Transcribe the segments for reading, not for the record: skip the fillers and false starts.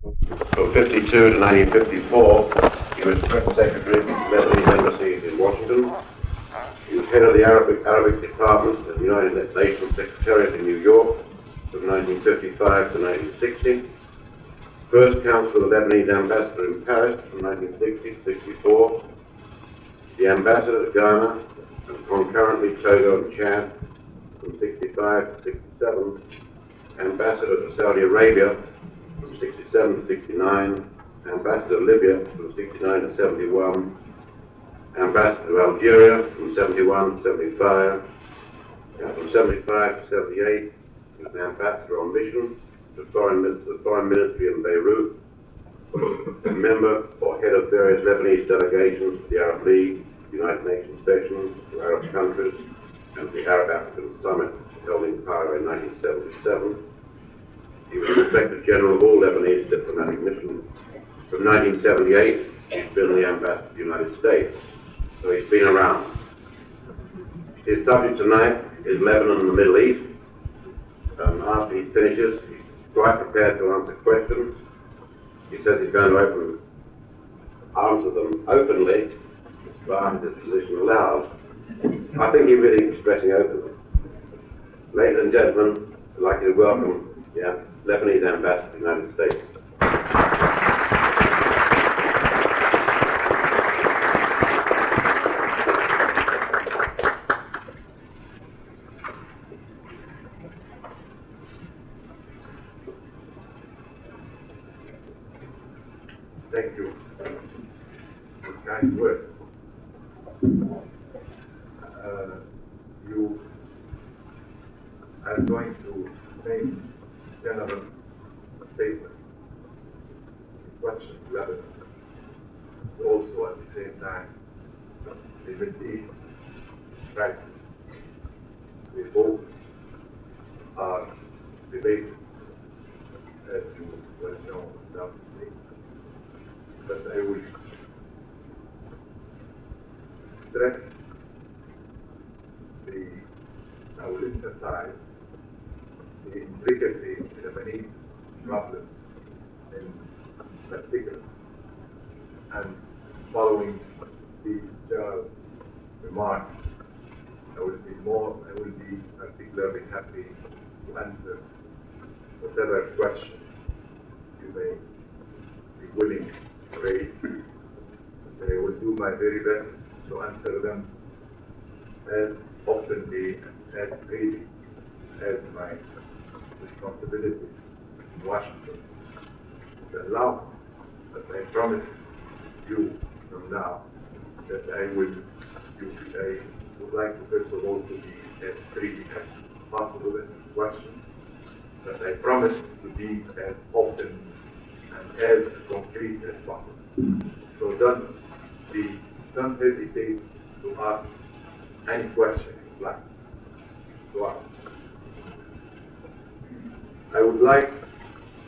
From 52 to 1954, he was Press Secretary of the Lebanese Embassy in Washington. He was head of the Arabic Department at the United Nations Secretariat in New York from 1955 to 1960. First Council of the Lebanese Ambassador in Paris from 1960 to 64. The Ambassador to Ghana and concurrently Togo and Chad from 65 to 67. Ambassador to Saudi Arabia from 67 to 69. Ambassador to Libya from 69 to 71. Ambassador to Algeria from 71 to 75. And from 75 to 78, he was an ambassador on mission to the Foreign Ministry in Beirut, a member or head of various Lebanese delegations to the Arab League, the United Nations sections, to Arab countries, and the Arab African Summit held in Cairo in 1977. He was the Inspector General of all Lebanese diplomatic missions. From 1978, he's been the Ambassador to the United States, so he's been around. His subject tonight is Lebanon and the Middle East. After he finishes, he's quite prepared to answer questions. He says he's going to answer them openly, as far as his position allows. I think he's really expressing openly. Ladies and gentlemen, I'd like you to welcome the Lebanese Ambassador to the United States. Thank you. Kind words. You are going to make general statement, question Lebanon, also at the same time the Middle East crisis. We both are related, as you well know, undoubtedly. But I will stress I will emphasize the intricacy of the Lebanese problem in particular. And following these general remarks, I will be particularly happy to answer whatever questions you may be willing to raise. I will do my very best to answer them as openly and as freely as my responsibility in Washington would allow. But I promise you from now that I would like to first of all to be as free as possible in questions, but I promise to be as open and as concrete as possible. So don't hesitate to ask any question you'd like to ask. I would like,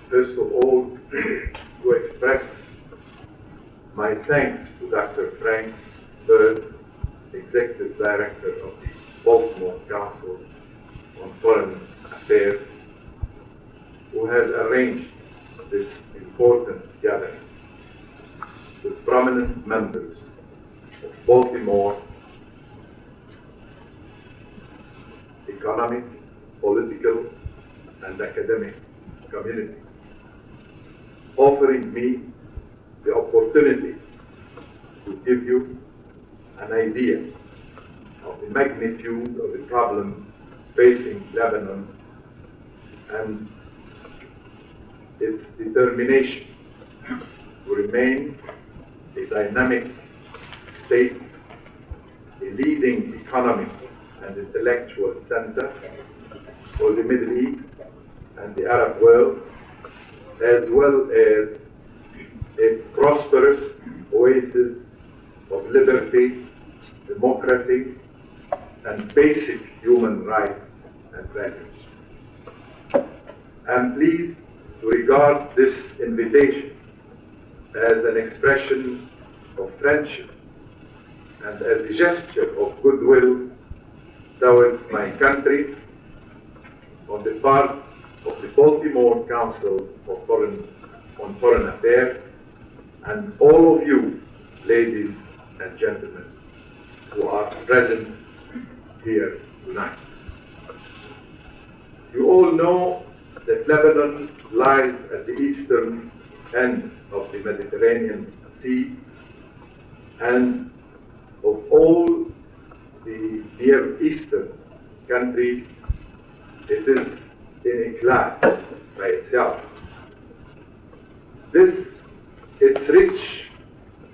first of all, to express my thanks to Dr. Frank Bird, Executive Director of the Baltimore Council on Foreign Affairs, who has arranged this important gathering with prominent members of Baltimore economic, political, and academic community, offering me the opportunity to give you an idea of the magnitude of the problem facing Lebanon and its determination to remain a dynamic state, a leading economic and intellectual center for the Middle East and the Arab world, as well as a prosperous oasis of liberty, democracy, and basic human rights and values. I'm pleased to regard this invitation as an expression of friendship and as a gesture of goodwill towards my country on the part of the Baltimore Council on Foreign Affairs, and all of you, ladies and gentlemen, who are present here tonight. You all know that Lebanon lies at the eastern end of the Mediterranean Sea, and of all the Near Eastern countries, it is in a class by itself. This its rich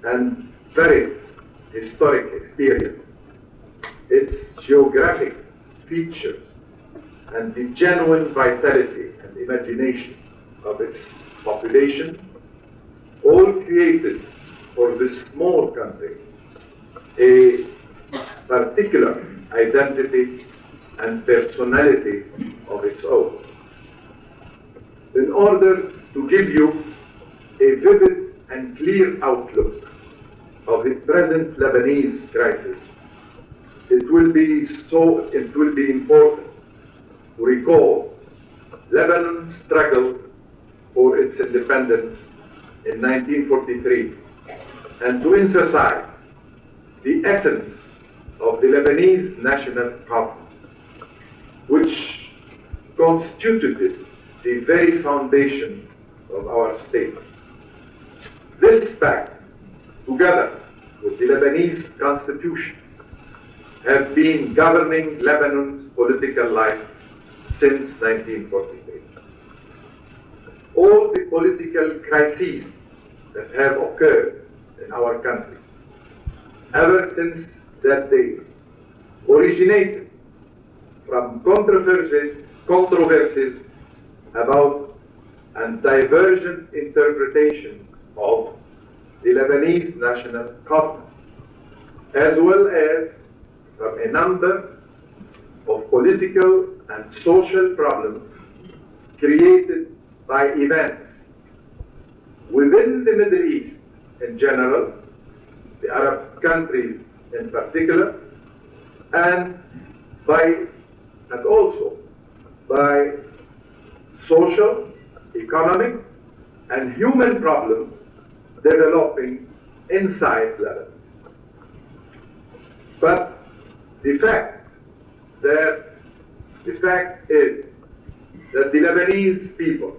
and varied historic experience, its geographic features, and the genuine vitality and imagination of its population, all created for this small country a particular identity and personality of its own. In order to give you a vivid and clear outlook of the present Lebanese crisis, it will be important to recall Lebanon's struggle for its independence in 1943 and to emphasize the essence of the Lebanese national problem, which constituted the very foundation of our state. This fact, together with the Lebanese constitution, have been governing Lebanon's political life since 1943. All the political crises that have occurred in our country ever since that day originated from controversies about and divergent interpretations of the Lebanese national covenant, as well as from a number of political and social problems created by events within the Middle East in general, the Arab countries in particular, and also by social, economic, and human problems developing inside Lebanon. But the fact is that the Lebanese people,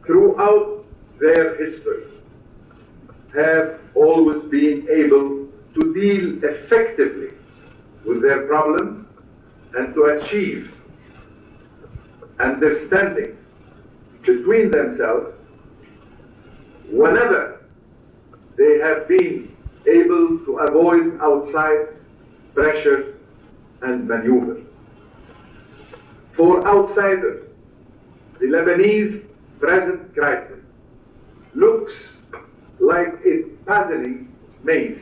throughout their history, have always been able to deal effectively with their problems and to achieve understanding between themselves whenever they have been able to avoid outside pressures and maneuvers. For outsiders, the Lebanese present crisis looks like a puzzling maze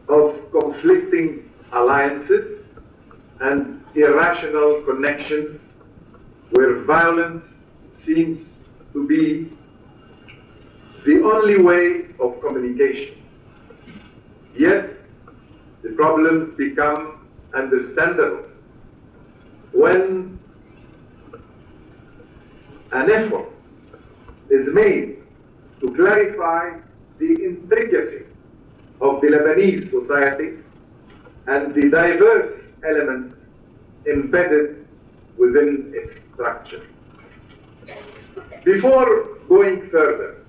of conflicting alliances and irrational connections where violence seems to be the only way of communication. Yet, the problems become understandable when an effort is made to clarify the intricacy of the Lebanese society and the diverse elements embedded within its structure. Before going further,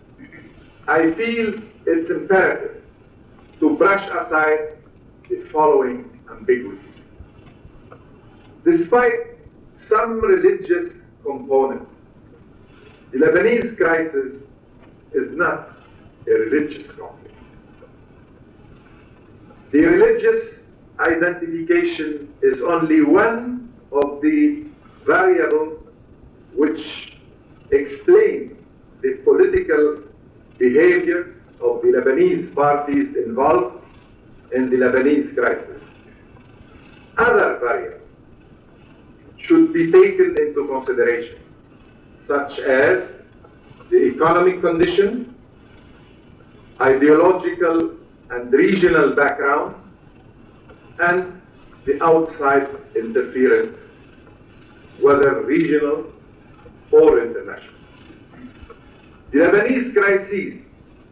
I feel it's imperative to brush aside the following ambiguities. Despite some religious components, the Lebanese crisis is not a religious conflict. The religious identification is only one of the variables which explain the political behavior of the Lebanese parties involved in the Lebanese crisis. Other variables should be taken into consideration, such as the economic condition, ideological and regional backgrounds, and the outside interference, whether regional or international. The Lebanese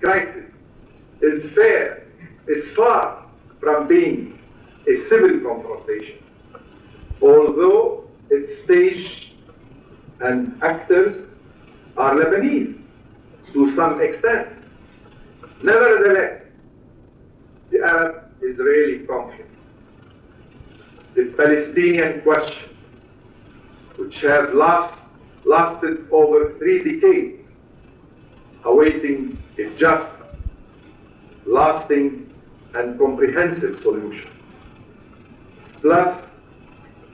crisis is far from being a civil confrontation, although its stage and actors are Lebanese to some extent. Nevertheless, the Arab-Israeli conflict, the Palestinian question, which have lasted over 3 decades, awaiting a just, lasting, and comprehensive solution, plus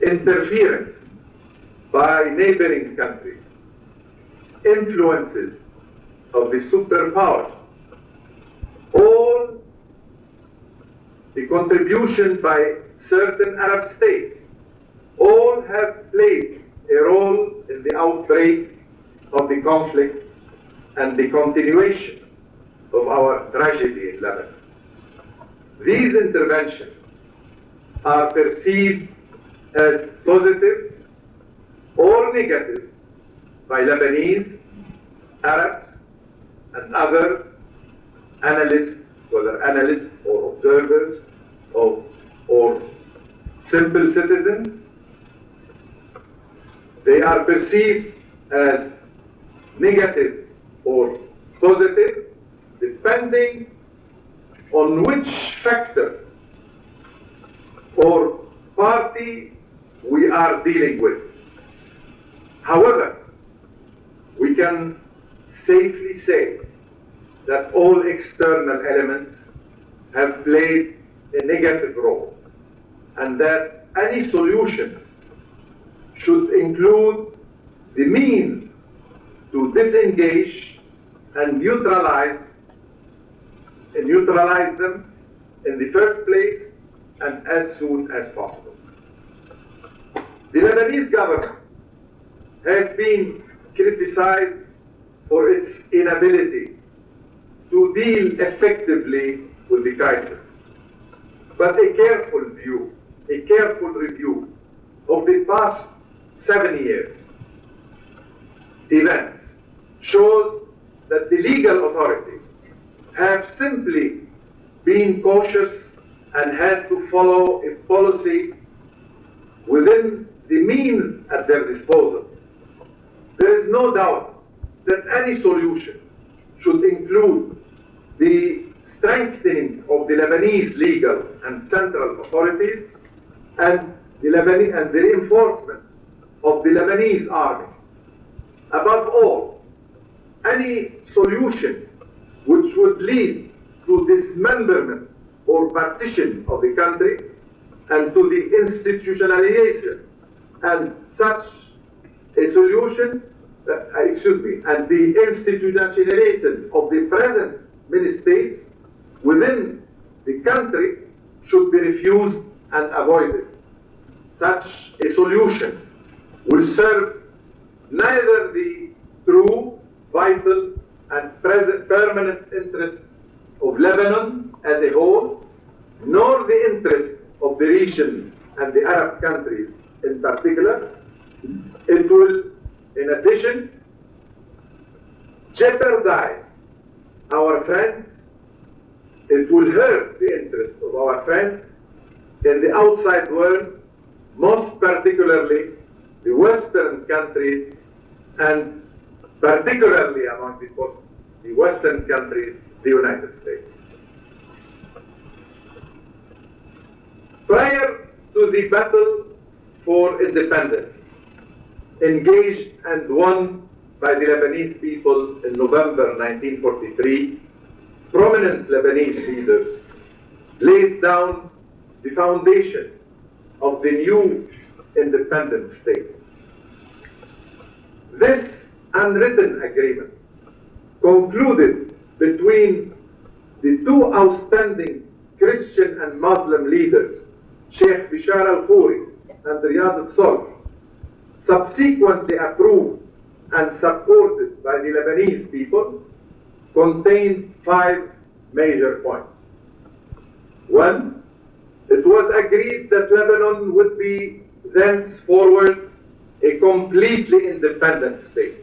interference by neighboring countries, influences of the superpowers, all the contribution by certain Arab states, all have played a role in the outbreak of the conflict and the continuation of our tragedy in Lebanon. These interventions are perceived as positive or negative by Lebanese, Arabs, and other analysts, whether analysts or observers or simple citizens. They are perceived as negative or positive depending on which factor or party we are dealing with. However, we can safely say that all external elements have played a negative role, and that any solution should include the means to disengage and neutralize them in the first place and as soon as possible. The Lebanese government has been criticized for its inability to deal effectively with the crisis. But a careful review of the past 7 years events shows that the legal authorities have simply been cautious and had to follow a policy within the means at their disposal. There is no doubt that any solution should include the strengthening of the Lebanese legal and central authorities and the reinforcement of the Lebanese army. Above all, any solution which would lead to dismemberment or partition of the country and to the institutionalization and such a solution, and the institutionalization of the present many states within the country should be refused and avoided. Such a solution will serve neither the true, vital, and permanent interest of Lebanon as a whole, nor the interest of the region and the Arab countries in particular. It will, in addition, jeopardize our friends. It will hurt the interest of our friends in the outside world, most particularly the Western countries, and particularly among the Western countries, the United States. Prior to the battle for independence, engaged and won by the Lebanese people in November 1943, prominent Lebanese leaders laid down the foundation of the new independent state. This unwritten agreement concluded between the two outstanding Christian and Muslim leaders, Sheikh Bishar al-Khoury and Riyad al-Solh, subsequently approved and supported by the Lebanese people, contained 5 major points. 1, it was agreed that Lebanon would be thenceforward a completely independent state.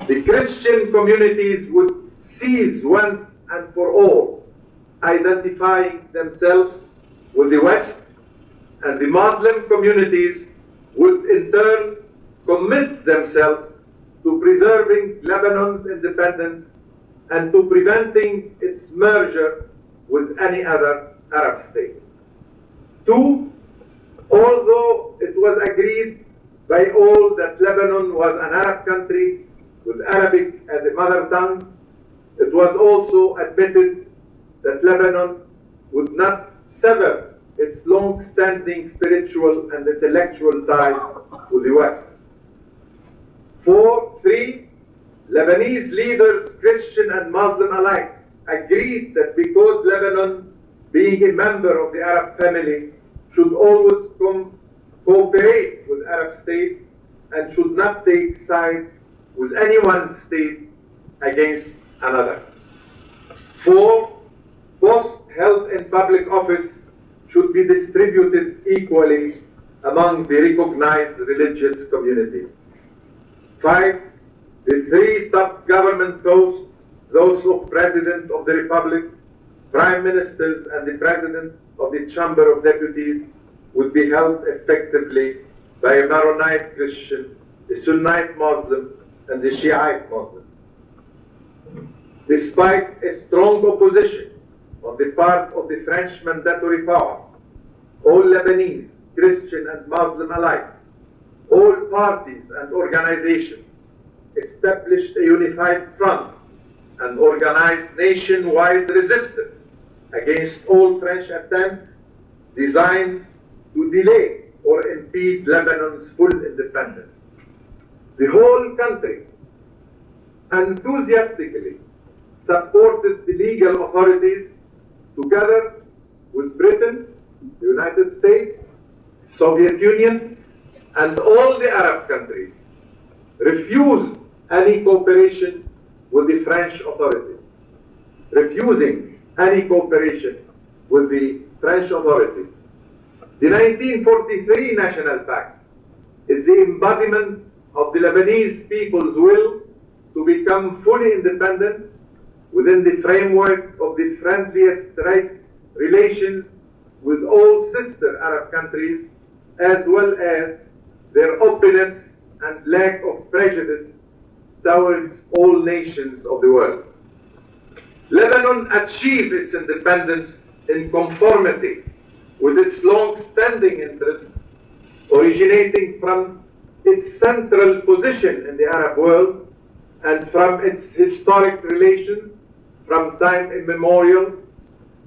the Christian communities would cease once and for all identifying themselves with the West, and the Muslim communities would in turn commit themselves to preserving Lebanon's independence and to preventing its merger with any other Arab state. Two, although it was agreed by all that Lebanon was an Arab country with Arabic as a mother tongue, it was also admitted that Lebanon would not sever its long-standing spiritual and intellectual ties with the West. Three, Lebanese leaders, Christian and Muslim alike, agreed that because Lebanon, being a member of the Arab family, should always cooperate with Arab states and should not take sides with any one state against another. 4, posts held in public office should be distributed equally among the recognized religious communities. 5, the 3 top government posts, those of President of the Republic, Prime Ministers, and the President of the Chamber of Deputies, would be held effectively by a Maronite Christian, a Sunnite Muslim, and a Shiite Muslim. Despite a strong opposition on the part of the French mandatory power, all Lebanese, Christian and Muslim alike, all parties and organizations established a unified front and organized nationwide resistance against all French attempts designed to delay or impede Lebanon's full independence. The whole country enthusiastically supported the legal authorities together with Britain, the United States, Soviet Union, and all the Arab countries, refused any cooperation with the French authorities. Refusing any cooperation with the French authorities. The 1943 National Pact is the embodiment of the Lebanese people's will to become fully independent within the framework of the friendliest relations with all sister Arab countries, as well as their openness and lack of prejudice towards all nations of the world. Lebanon achieved its independence in conformity with its long-standing interests, originating from its central position in the Arab world and from its historic relations from time immemorial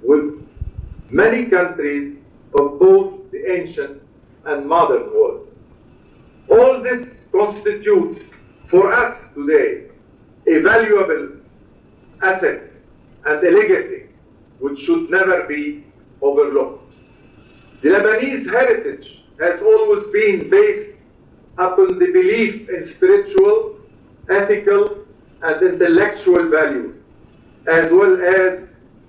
with many countries of both the ancient and modern world. All this constitutes for us today a valuable asset and a legacy which should never be overlooked. The Lebanese heritage has always been based upon the belief in spiritual, ethical, and intellectual values, as well as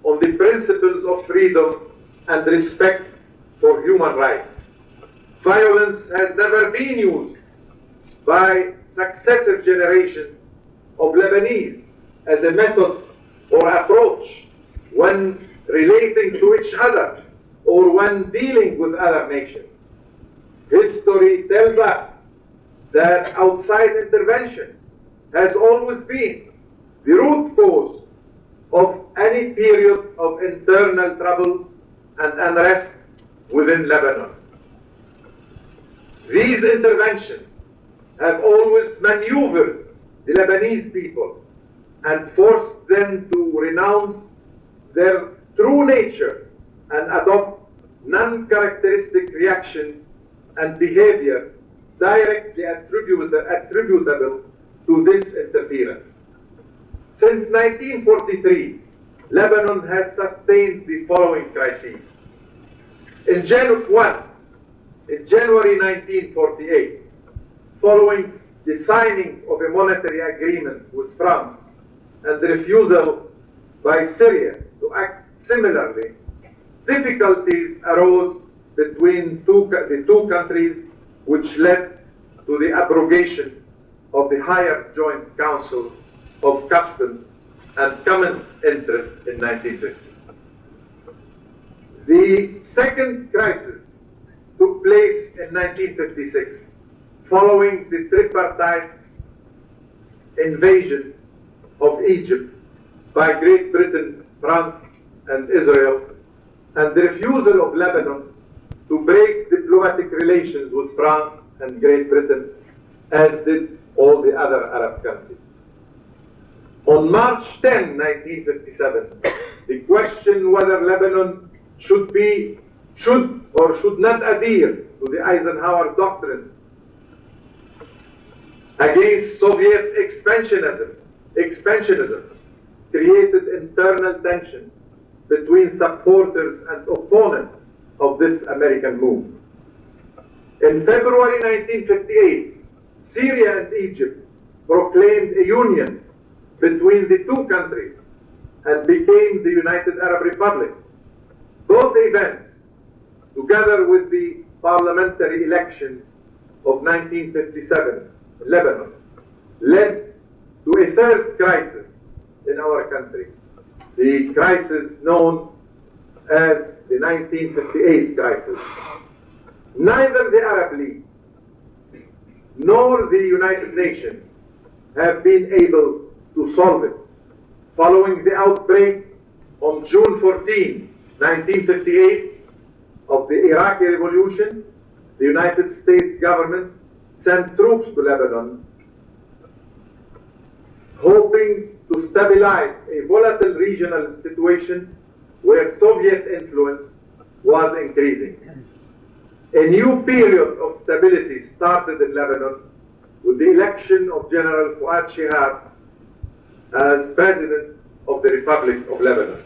on the principles of freedom and respect for human rights. Violence has never been used by successive generations of Lebanese as a method or approach when relating to each other or when dealing with other nations. History tells us that outside intervention has always been the root cause of any period of internal troubles and unrest within Lebanon. These interventions have always maneuvered the Lebanese people and forced them to renounce their true nature and adopt non-characteristic reactions and behavior directly attributable to this interference. Since 1943, Lebanon has sustained the following crises. In January 1948, following the signing of a monetary agreement with France and the refusal by Syria to act similarly, difficulties arose between the two countries, which led to the abrogation of the Higher Joint Council of Customs and Common Interest in 1950. The second crisis took place in 1956, following the tripartite invasion of Egypt by Great Britain, France, and Israel, and the refusal of Lebanon to break diplomatic relations with France and Great Britain, as did all the other Arab countries. On March 10, 1957, the question whether Lebanon should or should not adhere to the Eisenhower Doctrine against Soviet expansionism created internal tension between supporters and opponents of this American move. In February 1958, Syria and Egypt proclaimed a union between the two countries and became the United Arab Republic. Both events, together with the parliamentary elections of 1957 in Lebanon, led to a third crisis in our country, the crisis known as the 1958 crisis. Neither the Arab League nor the United Nations have been able to solve it. Following the outbreak on June 14, 1958, of the Iraqi Revolution, the United States government sent troops to Lebanon, hoping to stabilize a volatile regional situation where Soviet influence was increasing. A new period of stability started in Lebanon with the election of General Fuad Shihab as President of the Republic of Lebanon.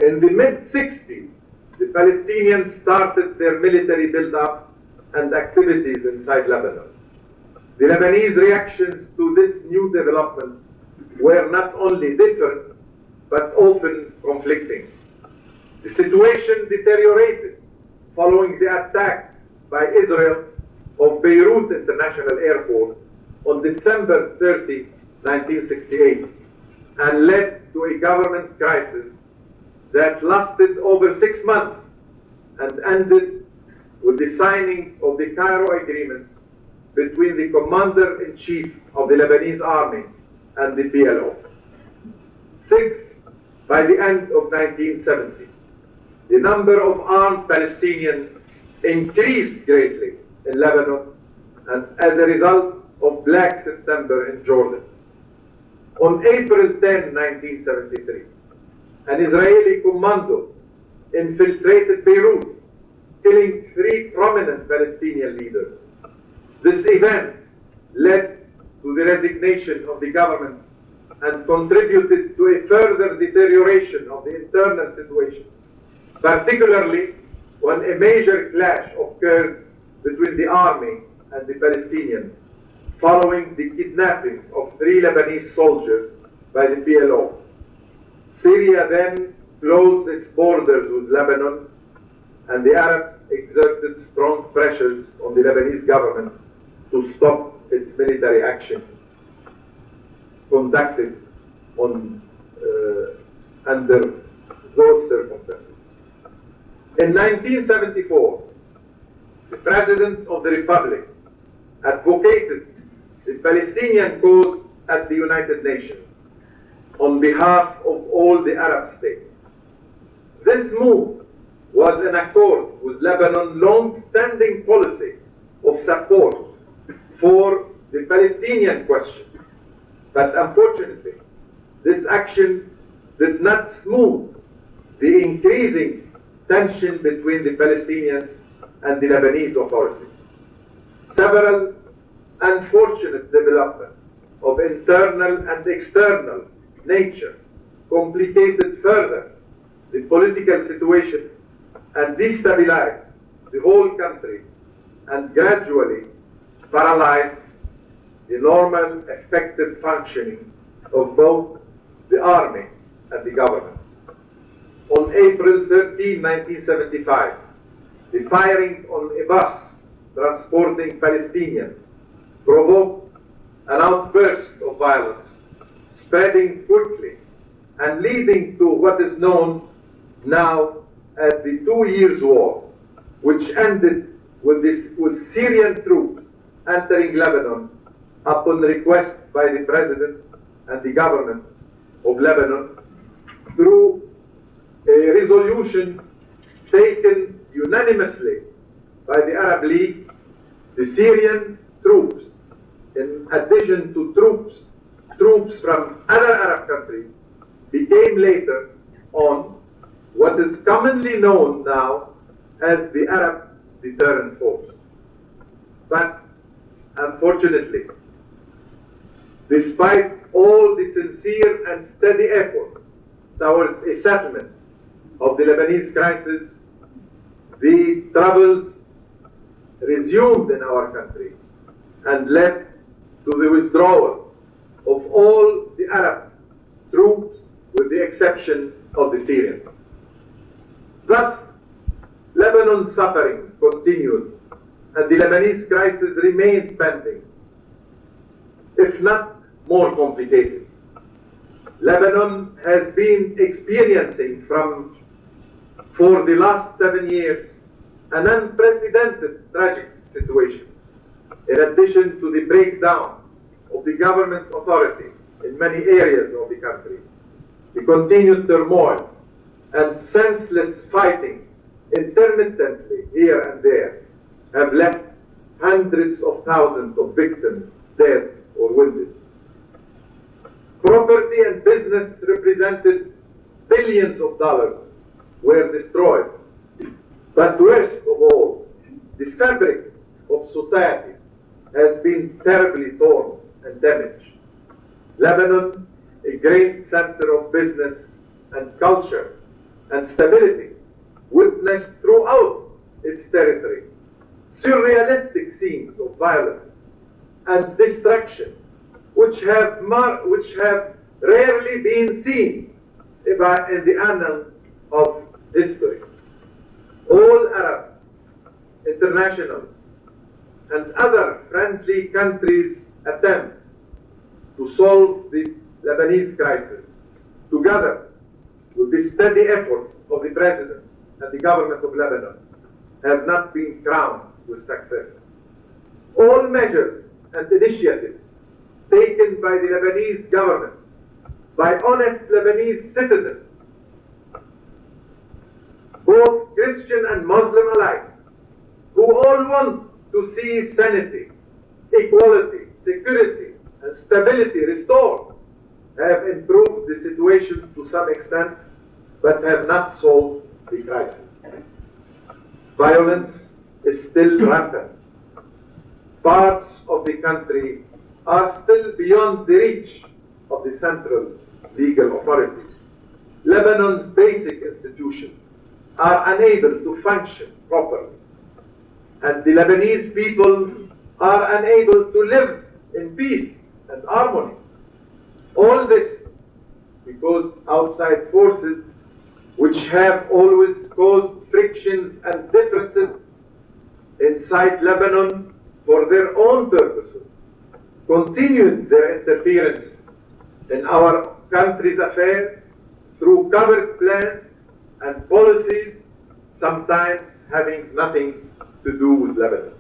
In the mid-60s, the Palestinians started their military build-up and activities inside Lebanon. The Lebanese reactions to this new development were not only different, but often conflicting. The situation deteriorated following the attack by Israel of Beirut International Airport on December 30, 1968, and led to a government crisis that lasted over 6 months and ended with the signing of the Cairo Agreement between the Commander-in-Chief of the Lebanese Army and the PLO. 6, by the end of 1970, the number of armed Palestinians increased greatly in Lebanon, and as a result of Black September in Jordan. On April 10, 1973, an Israeli commando infiltrated Beirut, killing 3 prominent Palestinian leaders. This event led to the resignation of the government and contributed to a further deterioration of the internal situation, particularly when a major clash occurred between the army and the Palestinians following the kidnapping of 3 Lebanese soldiers by the PLO. Syria then closed its borders with Lebanon, and the Arabs exerted strong pressures on the Lebanese government to stop its military action conducted under those circumstances. In 1974, the President of the Republic advocated the Palestinian cause at the United Nations on behalf of all the Arab states. This move was in accord with Lebanon's long-standing policy of support for the Palestinian question. But unfortunately, this action did not smooth the increasing tension between the Palestinians and the Lebanese authorities. Several unfortunate developments of internal and external nature complicated further the political situation and destabilized the whole country and gradually paralyzed the normal, effective functioning of both the army and the government. On April 13, 1975, the firing on a bus transporting Palestinians provoked an outburst of violence, spreading quickly and leading to what is known now as the 2 Years' War, which ended with Syrian troops entering Lebanon upon request by the President and the government of Lebanon through a resolution taken unanimously by the Arab League. The Syrian troops, in addition to troops from other Arab countries, became later on what is commonly known now as the Arab Deterrent Force. But unfortunately, despite all the sincere and steady effort towards a settlement of the Lebanese crisis, the troubles resumed in our country and led to the withdrawal of all the Arab troops with the exception of the Syrians. Thus, Lebanon's suffering continued and the Lebanese crisis remains pending, if not more complicated. Lebanon has been experiencing for the last 7 years an unprecedented tragic situation. In addition to the breakdown of the government authority in many areas of the country, the continued turmoil and senseless fighting intermittently here and there have left hundreds of thousands of victims dead or wounded. Property and business represented billions of dollars were destroyed. But worst of all, the fabric of society has been terribly torn and damaged. Lebanon, a great center of business and culture and stability, witnessed throughout its territory surrealistic scenes of violence and destruction which have rarely been seen in the annals of history. All Arab, international, and other friendly countries attempt to solve the Lebanese crisis together with the steady efforts of the President and the government of Lebanon have not been crowned with success. All measures and initiatives taken by the Lebanese government, by honest Lebanese citizens, both Christian and Muslim alike, who all want to see sanity, equality, security, and stability restored, have improved the situation to some extent, but have not solved the crisis. Violence is still rampant. Parts of the country are still beyond the reach of the central legal authorities. Lebanon's basic institutions are unable to function properly, and the Lebanese people are unable to live in peace and harmony. All this because outside forces, which have always caused frictions and differences inside Lebanon for their own purposes, continued their interference in our country's affairs through covert plans and policies, sometimes having nothing to do with Lebanon.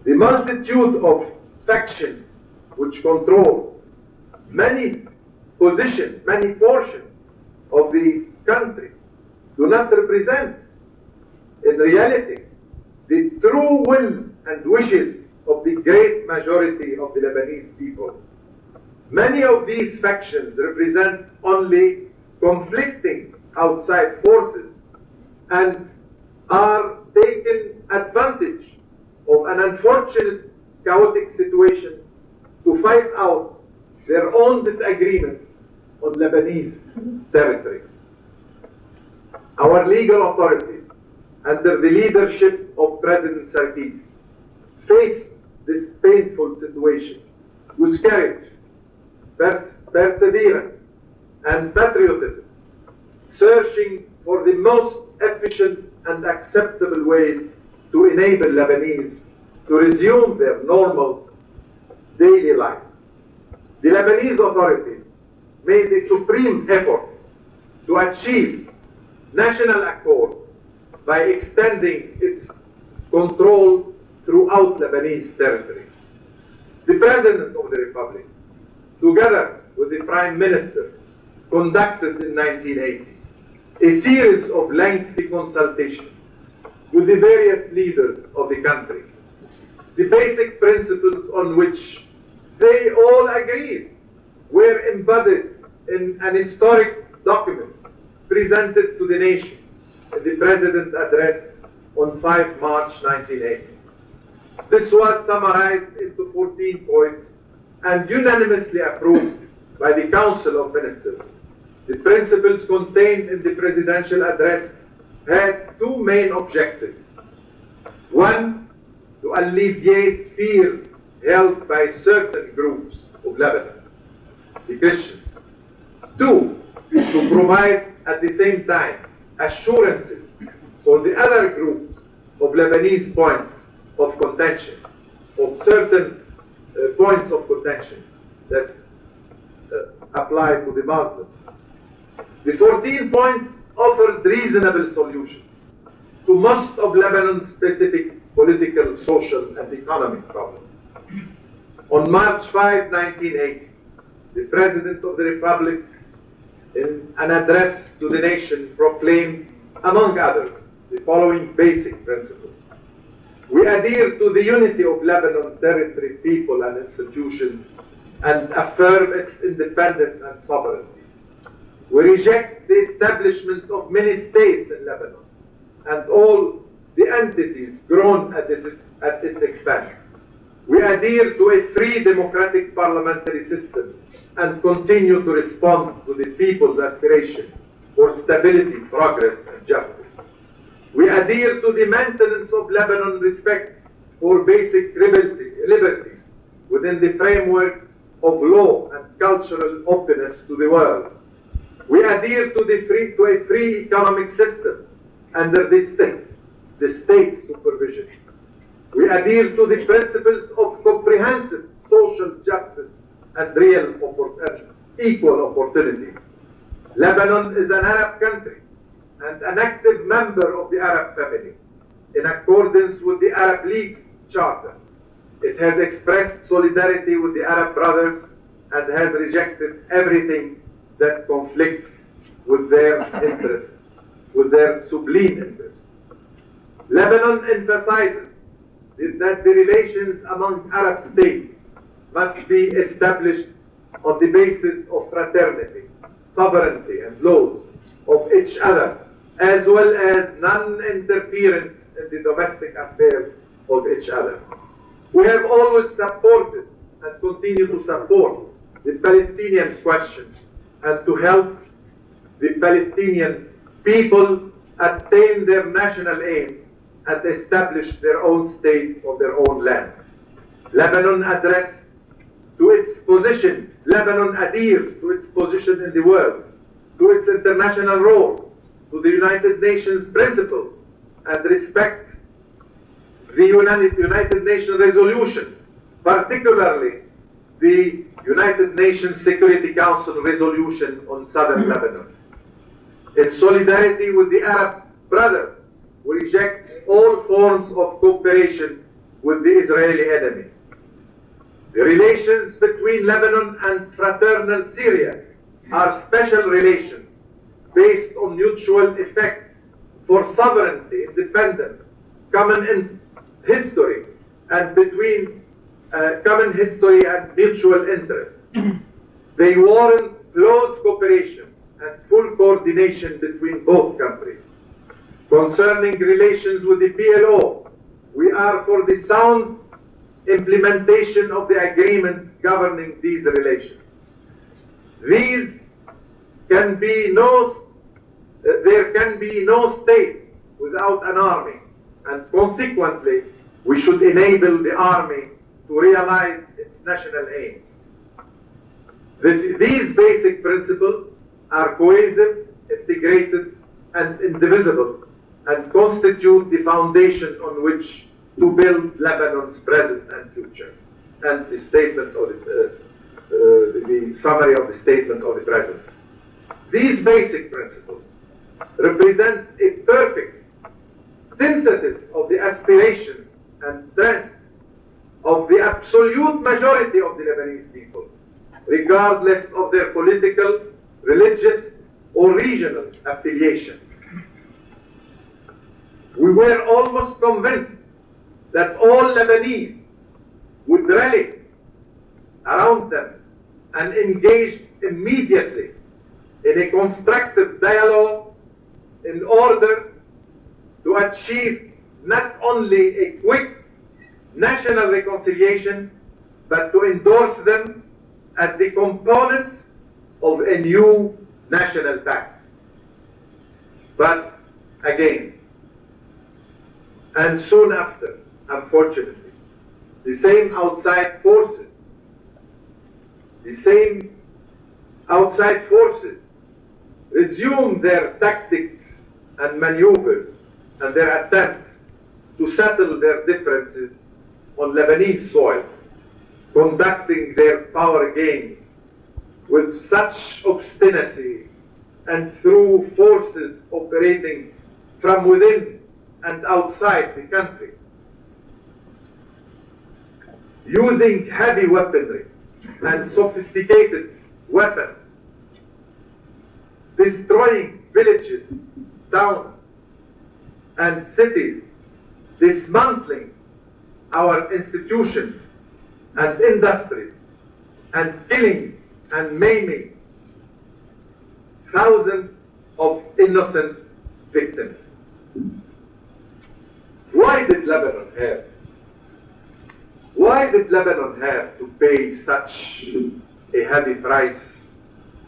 The multitude of factions which control many positions, many portions of the country, do not represent, in reality, the true will and wishes of the great majority of the Lebanese people. Many of these factions represent only conflicting outside forces and are taking advantage of an unfortunate chaotic situation to fight out their own disagreements on Lebanese territory. Our legal authorities, under the leadership of President Sarkis, faced this painful situation with courage, perseverance, and patriotism, searching for the most efficient and acceptable ways to enable Lebanese to resume their normal daily life. The Lebanese authorities made a supreme effort to achieve national accord by extending its control throughout Lebanese territory. The President of the Republic, together with the Prime Minister, conducted in 1980 a series of lengthy consultations with the various leaders of the country. The basic principles on which they all agreed were embodied in an historic document presented to the nation in the President's address on 5 March 1980. This was summarized into 14 points and unanimously approved by the Council of Ministers. The principles contained in the presidential address had two main objectives. One, to alleviate fears held by certain groups of Lebanon, the Christians. Two, to provide at the same time assurances for the other groups of Lebanese points of contention, of certain points of contention that apply to the Muslims. The 14 points offered reasonable solutions to most of Lebanon's specific political, social, and economic problems. On March 5, 1980, the President of the Republic, in an address to the nation, proclaimed, among others, the following basic principles. We adhere to the unity of Lebanon territory, people, and institutions, and affirm its independence and sovereignty. We reject the establishment of many states in Lebanon and all the entities grown at its expense. We adhere to a free democratic parliamentary system and continue to respond to the people's aspiration for stability, progress, and justice. We adhere to the maintenance of Lebanon's respect for basic liberties within the framework of law and cultural openness to the world. We adhere to a free economic system under the state supervision. We adhere to the principles of comprehensive social justice and real equal opportunity. Lebanon is an Arab country and an active member of the Arab family in accordance with the Arab League Charter. It has expressed solidarity with the Arab brothers and has rejected everything that conflicts with their interests, with their sublime interests. Lebanon emphasizes that the relations among Arab states must be established on the basis of fraternity, sovereignty, and laws of each other, as well as non-interference in the domestic affairs of each other. We have always supported and continue to support the Palestinian question and to help the Palestinian people attain their national aims and establish their own state of their own land. Lebanon adheres to its position in the world, to its international role, to the United Nations principles, and respect the United Nations resolution, particularly the United Nations Security Council resolution on southern Lebanon. In solidarity with the Arab brothers, we reject all forms of cooperation with the Israeli enemy. The relations between Lebanon and fraternal Syria are special relations based on mutual effect for sovereignty, independence, common history, and common history and mutual interest. They warrant close cooperation and full coordination between both countries. Concerning relations with the PLO, we are for the sound implementation of the agreements governing these relations. There can be no state without an army, and consequently, we should enable the army to realize its national aims. These basic principles are cohesive, integrated, and indivisible, and constitute the foundation on which to build Lebanon's present and future. And the statement of the summary of the statement of the President. These basic principles represent a perfect synthesis of the aspirations and strength of the absolute majority of the Lebanese people, regardless of their political, religious, or regional affiliation. We were almost convinced that all Lebanese would rally around them and engage immediately in a constructive dialogue in order to achieve not only a quick national reconciliation, but to endorse them as the components of a new national pact. But again, and soon after, unfortunately, the same outside forces resume their tactics and maneuvers and their attempts to settle their differences on Lebanese soil, conducting their power games with such obstinacy and through forces operating from within and outside the country, using heavy weaponry and sophisticated weapons, destroying villages, towns, and cities, dismantling our institutions and industries, and killing and maiming thousands of innocent victims. Why did Lebanon have to pay such a heavy price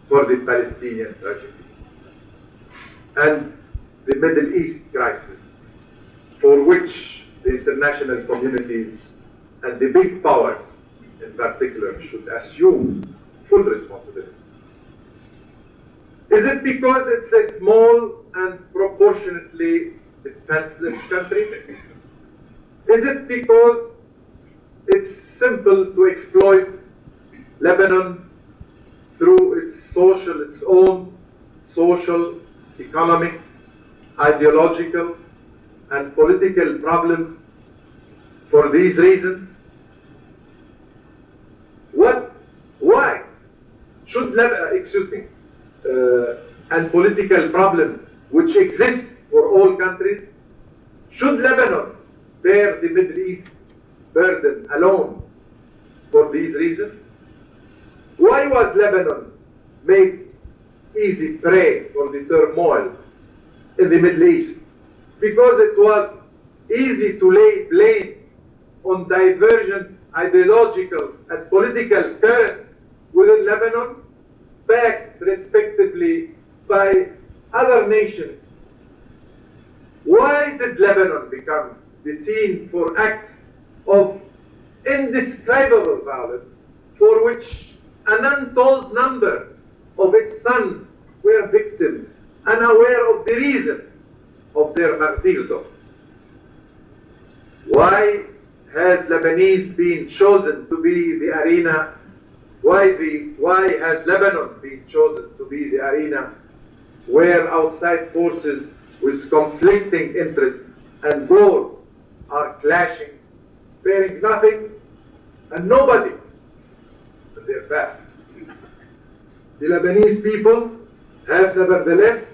for the Palestinian tragedy and the Middle East crisis, for which the international communities and the big powers in particular should assume full responsibility? Is it because it's a small and proportionately defenseless country? Is it because it's simple to exploit Lebanon through its own social, economic, ideological, and political problems for these reasons? Why should and political problems which exist for all countries, should Lebanon bear the Middle East burden alone for these reasons? Why was Lebanon made easy prey for the turmoil in the Middle East? Because it was easy to lay blame on divergent ideological and political currents within Lebanon, backed respectively by other nations. Why did Lebanon become the scene for acts of indescribable violence for which an untold number of its sons were victims, unaware of the reason of their martyrdom? Why has Lebanese been chosen to be the arena? Why has Lebanon been chosen to be the arena where outside forces with conflicting interests and goals are clashing, sparing nothing and nobody in their path? The Lebanese people have nevertheless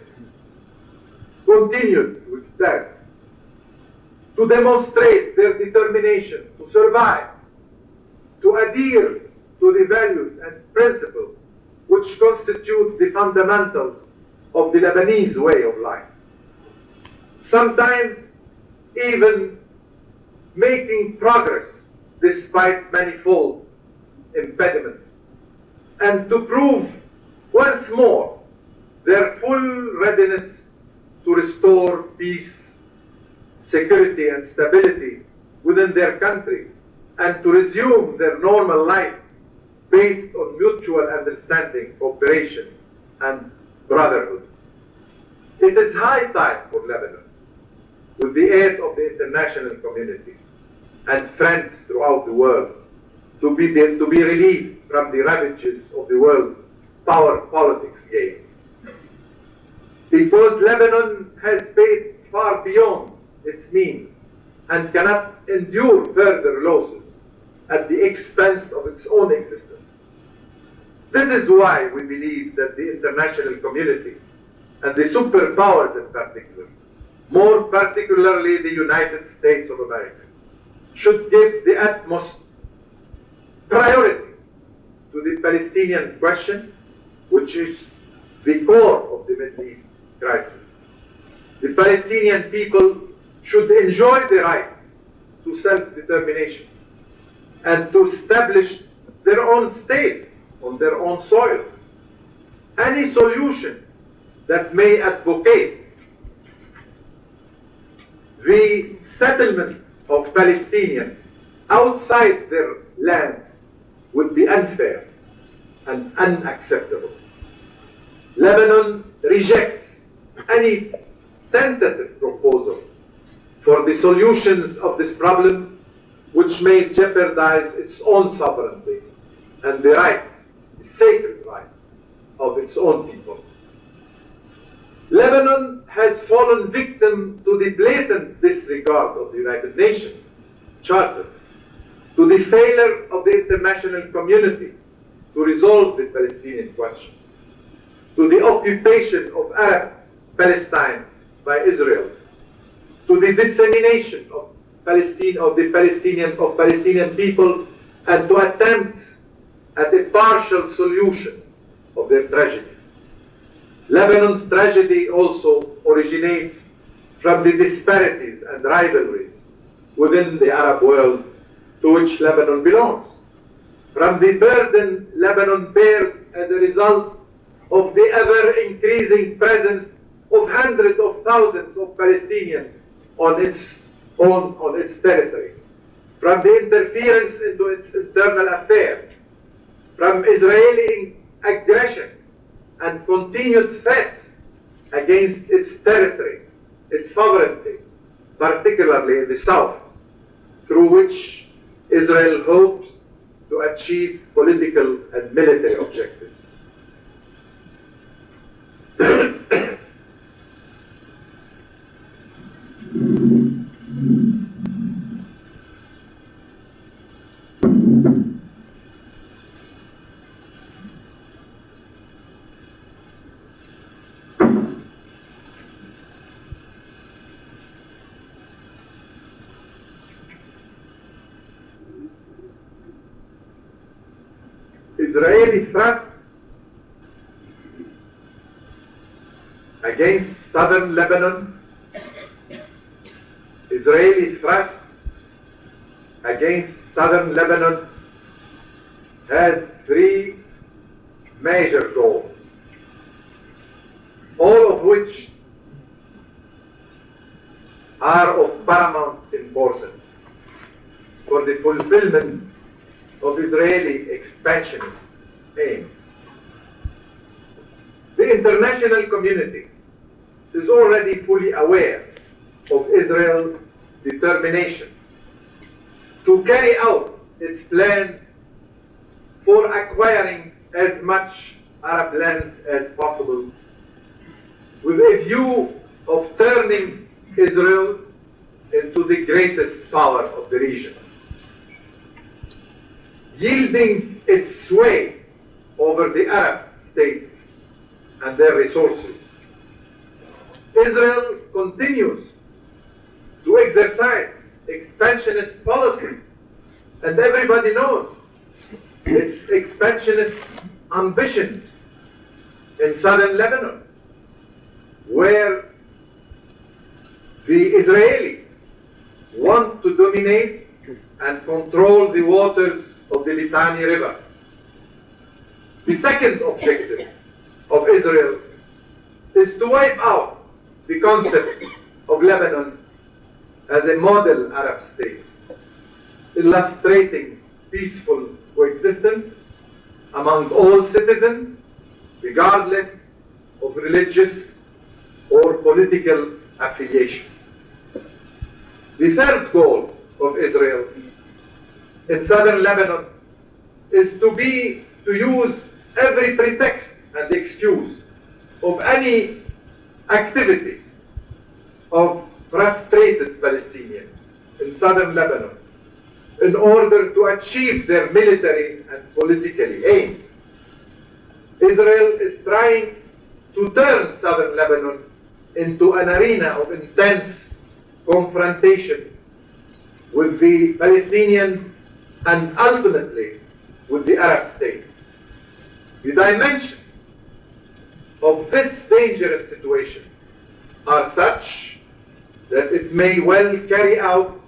continued to stand, to demonstrate their determination to survive, to adhere to the values and principles which constitute the fundamentals of the Lebanese way of life. Sometimes even making progress despite manifold impediments, and to prove once more their full readiness to restore peace, security, and stability within their country, and to resume their normal life based on mutual understanding, cooperation, and brotherhood. It is high time for Lebanon with the aid of the international community and friends throughout the world to be relieved from the ravages of the world power politics game. Because Lebanon has paid far beyond its means and cannot endure further losses at the expense of its own existence. This is why we believe that the international community and the superpowers in particular, more particularly the United States of America, should give the utmost priority to the Palestinian question, which is the core of the Middle East crisis. The Palestinian people should enjoy the right to self-determination and to establish their own state on their own soil. Any solution that may advocate the settlement of Palestinians outside their land would be unfair and unacceptable. Lebanon rejects any tentative proposal for the solutions of this problem which may jeopardize its own sovereignty and the rights, the sacred rights of its own people. Lebanon has fallen victim to the blatant disregard of the United Nations Charter, to the failure of the international community to resolve the Palestinian question, to the occupation of Arab Palestine by Israel, to the dissemination of Palestinian people, and to attempts at a partial solution of their tragedy. Lebanon's tragedy also originates from the disparities and rivalries within the Arab world to which Lebanon belongs, from the burden Lebanon bears as a result of the ever-increasing presence of hundreds of thousands of Palestinians on its territory, from the interference into its internal affairs, from Israeli aggression and continued threats against its territory, its sovereignty, particularly in the south, through which Israel hopes to achieve political and military objectives. Israeli thrust against southern Lebanon, Israeli thrust against southern Lebanon has three major goals, all of which are of paramount importance for the fulfillment of Israeli expansionist aim. The international community is already fully aware of Israel's determination to carry out its plan for acquiring as much Arab land as possible, with a view of turning Israel into the greatest power of the region, yielding its sway over the Arab states and their resources. Israel continues to exercise expansionist policy, and everybody knows its expansionist ambition in southern Lebanon, where the Israelis want to dominate and control the waters of the Itani River. The second objective of Israel is to wipe out the concept of Lebanon as a model Arab state, illustrating peaceful coexistence among all citizens, regardless of religious or political affiliation. The third goal of Israel in southern Lebanon is to use every pretext and excuse of any activity of frustrated Palestinians in southern Lebanon in order to achieve their military and political aims. Israel is trying to turn southern Lebanon into an arena of intense confrontation with the Palestinians and ultimately with the Arab state. The dimensions of this dangerous situation are such that it may well carry out